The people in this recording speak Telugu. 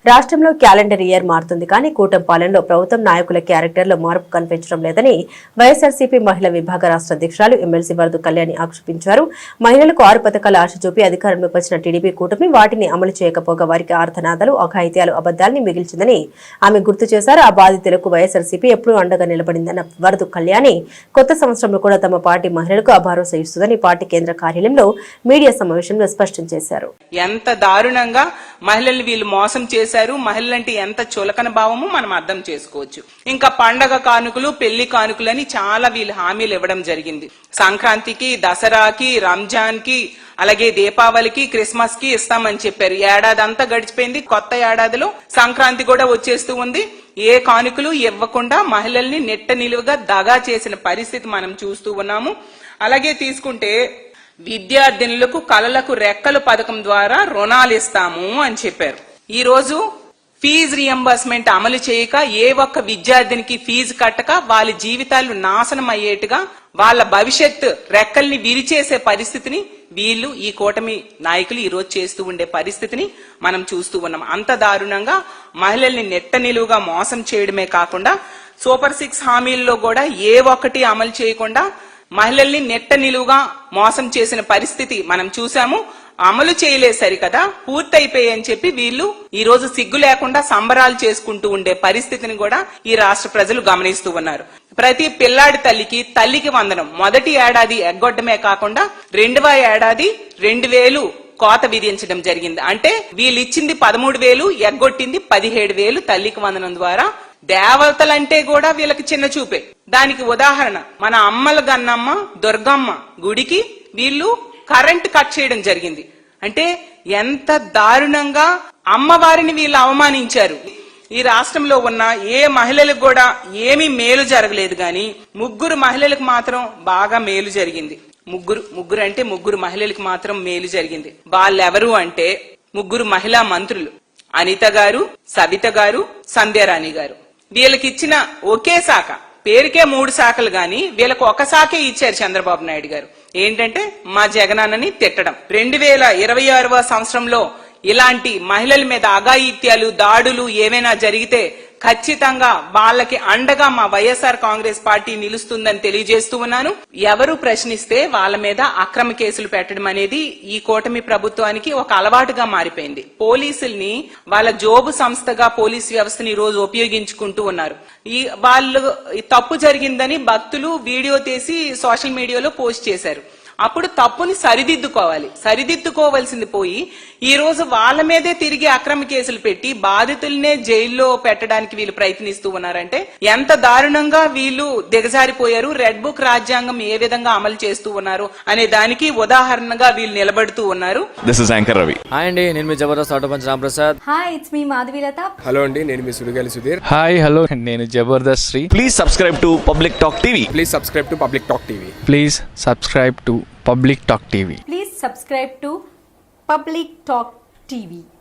రాష్ట్రంలో క్యాలెండర్ ఇయర్ మారుతుంది కానీ కూటమి పాలనలో ప్రభుత్వం నాయకుల క్యారెక్టర్లో మార్పు కనిపించడం లేదని వైఎస్ఆర్సీపీ మహిళా విభాగ రాష్ట్ర అధ్యక్షురాలు ఎమ్మెల్సీ వరదు కళ్యాణి ఆక్షేపించారు. మహిళలకు 6 పథకాల ఆశ చూపి అధికారంలోకి వచ్చిన టీడీపీ కూటమి వాటిని అమలు చేయకపోగా వారికి ఆర్తనాదాలు, అఘాయిత్యాలు, అబద్దాల్ని మిగిల్చిందని ఆమె గుర్తు చేశారు. ఆ బాధితులకు వైఎస్ఆర్సీపీ ఎప్పుడూ అండగా నిలబడిందన్న వరదు కళ్యాణి కొత్త సంవత్సరంలో కూడా తమ పార్టీ మహిళలకు ఆ భరోసా ఇస్తుందని పార్టీ కేంద్ర కార్యాలయంలో మీడియా సమావేశంలో స్పష్టం చేశారు. ఎంత దారుణంగా మహిళల్ని వీళ్ళు మోసం చేశారు, మహిళలంటే ఎంత చులకన భావము మనం అర్థం చేసుకోవచ్చు. ఇంకా పండగ కానుకలు, పెళ్లి కానుకలని చాలా వీళ్ళు హామీలు ఇవ్వడం జరిగింది. సంక్రాంతికి, దసరాకి, రంజాన్ కి, అలాగే దీపావళికి, క్రిస్మస్ కి ఇస్తామని చెప్పారు. ఏడాది అంతా గడిచిపోయింది. కొత్త ఏడాదిలో సంక్రాంతి కూడా వచ్చేస్తూ ఉంది. ఏ కానుకలు ఇవ్వకుండా మహిళల్ని నెట్ట నిలువుగా దగా చేసిన పరిస్థితి మనం చూస్తూ ఉన్నాము. అలాగే తీసుకుంటే విద్యార్థినులకు కళలకు రెక్కలు పథకం ద్వారా రుణాలు ఇస్తాము అని చెప్పారు. ఈ రోజు ఫీజు రియంబర్స్మెంట్ అమలు చేయక ఏ ఒక్క విద్యార్థినికి ఫీజు కట్టక వాళ్ళ జీవితాలు నాశనం అయ్యేట్టుగా వాళ్ళ భవిష్యత్తు రెక్కల్ని విరిచేసే పరిస్థితిని వీళ్ళు ఈ కూటమి నాయకులు ఈ రోజు చేస్తూ ఉండే పరిస్థితిని మనం చూస్తూ ఉన్నాం. అంత దారుణంగా మహిళల్ని నెట్ట నిలువుగా మోసం చేయడమే కాకుండా సూపర్ 6 హామీల్లో కూడా ఏ ఒక్కటి అమలు చేయకుండా మహిళల్ని నెట్ట నిలువుగా మోసం చేసిన పరిస్థితి మనం చూసాము. అమలు చేయలేదు సరికదా, పూర్తయిపోయాయని చెప్పి వీళ్ళు ఈ రోజు సిగ్గు లేకుండా సంబరాలు చేసుకుంటూ ఉండే పరిస్థితిని కూడా ఈ రాష్ట్ర ప్రజలు గమనిస్తూ ఉన్నారు. ప్రతి పిల్లాడి తల్లికి వందనం మొదటి ఏడాది ఎగ్గొట్టమే కాకుండా 2వ ఏడాది 2000 కోత విధించడం జరిగింది. అంటే వీళ్ళు ఇచ్చింది 13,000, ఎగ్గొట్టింది 17,000 తల్లికి వందనం ద్వారా. దేవతలంటే కూడా వీళ్ళకి చిన్న చూపే. దానికి ఉదాహరణ మన అమ్మల గన్నమ్మ దుర్గమ్మ గుడికి వీళ్ళు కరెంట్ కట్ చేయడం జరిగింది. అంటే ఎంత దారుణంగా అమ్మవారిని వీళ్ళు అవమానించారు. ఈ రాష్ట్రంలో ఉన్న ఏ మహిళలకు కూడా ఏమీ మేలు జరగలేదు గాని 3 మహిళలకు మాత్రం బాగా మేలు జరిగింది. ముగ్గురు మహిళలకు మాత్రం మేలు జరిగింది. వాళ్ళెవరు అంటే 3 మహిళా మంత్రులు, అనిత గారు, సవిత గారు, సంధ్యారాణి గారు. వీళ్ళకి ఇచ్చిన ఒకే శాఖ, పేరుకే 3 శాఖలు గాని వీళ్ళకు ఒక శాఖే ఇచ్చారు చంద్రబాబు నాయుడు గారు. ఏంటంటే మా జగనన్నని తిట్టడం. 2026వ సంవత్సరంలో ఇలాంటి మహిళల మీద అఘాయిత్యాలు, దాడులు ఏమైనా జరిగితే ఖచ్చితంగా వాళ్ళకి అండగా మా వైఎస్ఆర్ కాంగ్రెస్ పార్టీ నిలుస్తుందని తెలియజేస్తూ ఉన్నాను. ఎవరు ప్రశ్నిస్తే వాళ్ళ మీద అక్రమ కేసులు పెట్టడం అనేది ఈ కూటమి ప్రభుత్వానికి ఒక అలవాటుగా మారిపోయింది. పోలీసుల్ని వాళ్ళ జోబు సంస్థగా పోలీస్ వ్యవస్థని ఈ రోజు ఉపయోగించుకుంటూ ఉన్నారు. వాళ్ళు తప్పు జరిగిందని భక్తులు వీడియో తీసి సోషల్ మీడియాలో పోస్ట్ చేశారు. అప్పుడు తప్పుని సరిదిద్దుకోవాల్సింది పోయి ఈ రోజు వాళ్ళ మీదే తిరిగి అక్రమ కేసులు పెట్టి బాధితులనే జైల్లో పెట్టడానికి వీళ్ళు ప్రయత్నిస్తూ ఉన్నారంటే ఎంత దారుణంగా వీళ్ళు దిగజారిపోయారు. రెడ్ బుక్ రాజ్యాంగం ఏ విధంగా అమలు చేస్తూ ఉన్నారు అనే దానికి ఉదాహరణగా వీళ్ళు నిలబడుతూ ఉన్నారు. This is anchor Ravi. Hi అండి, నేను మీ Jabardasth auto punch Ramprasad. Hi, it's me Madhavilatha. Hello అండి, నేను మీ సుడిగాలి సుధీర్. హాయ్ హలో, నేను Jabardasth Sri. Please subscribe to public talk TV. Please subscribe to public talk TV. Please subscribe to public talk TV. Please subscribe to Public Talk TV.